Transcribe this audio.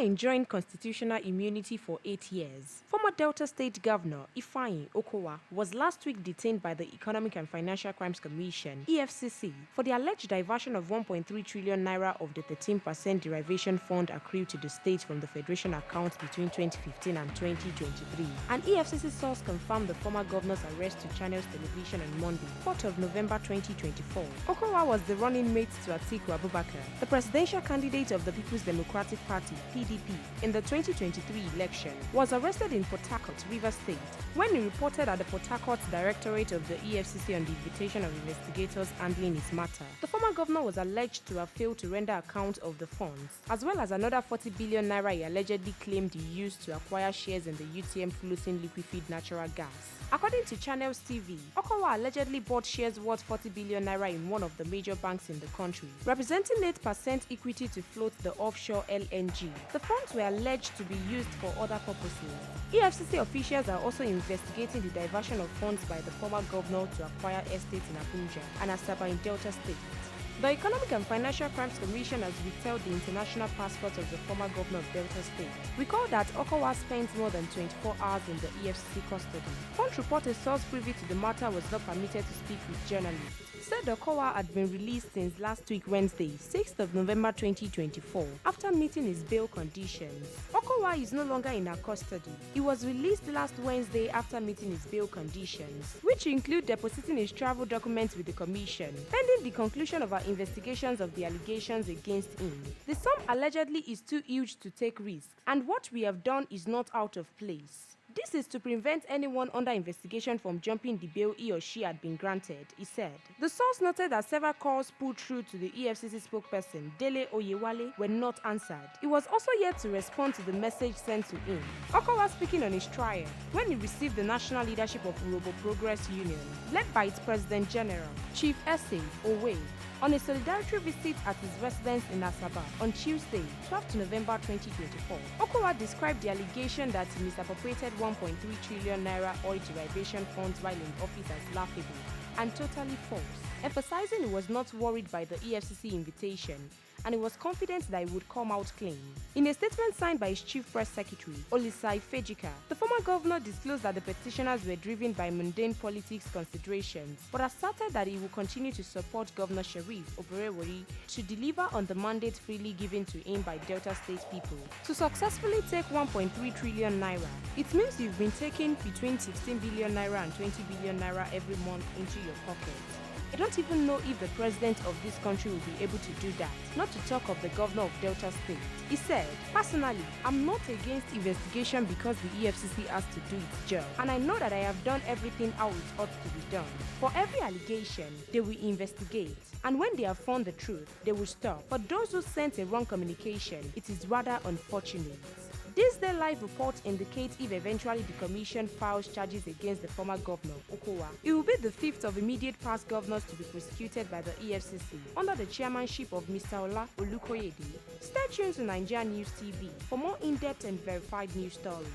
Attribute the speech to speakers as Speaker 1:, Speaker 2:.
Speaker 1: enjoying constitutional immunity for 8 years. Former Delta State Governor Ifeanyi Okowa was last week detained by the Economic and Financial Crimes Commission (EFCC) for the alleged diversion of 1.3 trillion naira of the 13% derivation fund accrued to the state from the Federation account between 2015 and 2023. An EFCC source confirmed the former governor's arrest to Channels Television on Monday, 4th of November 2024. Okowa was the running mate to Atiku Abubakar, the presidential candidate of the People's Democratic Party (PDP) in the 2023 election, was arrested in Port Harcourt, Rivers State, when he reported at the Port Harcourt Directorate of the EFCC on the invitation of investigators handling his matter. The former governor was alleged to have failed to render account of the funds, as well as another 40 billion naira he allegedly claimed he used to acquire shares in the UTM floating liquefied natural gas. According to Channels TV, Okowa allegedly bought shares worth 40 billion naira in one of the major banks in the country, representing 8% equity to float the offshore LNG. The funds were alleged to be used for other purposes. EFCC officials are also investigating the diversion of funds by the former governor to acquire estates in Abuja and Asaba in Delta State. The Economic and Financial Crimes Commission has withheld the international passport of the former governor of Delta State. Recall that Okowa spent more than 24 hours in the EFCC custody. Punch report a source privy to the matter was not permitted to speak with journalists. Said Okowa had been released since last week Wednesday, 6th of November 2024, after meeting his bail conditions. Okowa is no longer in our custody. He was released last Wednesday after meeting his bail conditions, which include depositing his travel documents with the commission, pending the conclusion of our investigations of the allegations against him. The sum allegedly is too huge to take risks, and what we have done is not out of place. This is to prevent anyone under investigation from jumping the bail he or she had been granted, he said. The source noted that several calls put through to the EFCC spokesperson, Dele Oyewale, were not answered. He was also yet to respond to the message sent to him. Okowa speaking on his trial when he received the national leadership of Urobo Progress Union, led by its President General, Chief Essay Owe, on a solidarity visit at his residence in Asaba on Tuesday, 12th November 2024. Okowa described the allegation that he misappropriated 1.3 trillion naira oil derivation funds while in office as laughable and totally false, emphasizing he was not worried by the EFCC invitation and he was confident that he would come out clean. In a statement signed by his chief press secretary, Olisai Fejika, the former governor disclosed that the petitioners were driven by mundane politics considerations, but asserted that he will continue to support Governor Sharif Oberewori to deliver on the mandate freely given to him by Delta State people. To successfully take 1.3 trillion naira, it means you've been taking between 16 billion naira and 20 billion naira every month into your pocket. I don't even know if the president of this country will be able to do that, not to talk of the governor of Delta State. He said, personally, I'm not against investigation because the EFCC has to do its job, and I know that I have done everything how it ought to be done. For every allegation, they will investigate, and when they have found the truth, they will stop. For those who sent a wrong communication, it is rather unfortunate. This Day Live report indicates if eventually the commission files charges against the former governor, Okowa, it will be the fifth of immediate past governors to be prosecuted by the EFCC under the chairmanship of Mr. Ola Olukoyede. Stay tuned to NaijaNews TV for more in-depth and verified news stories.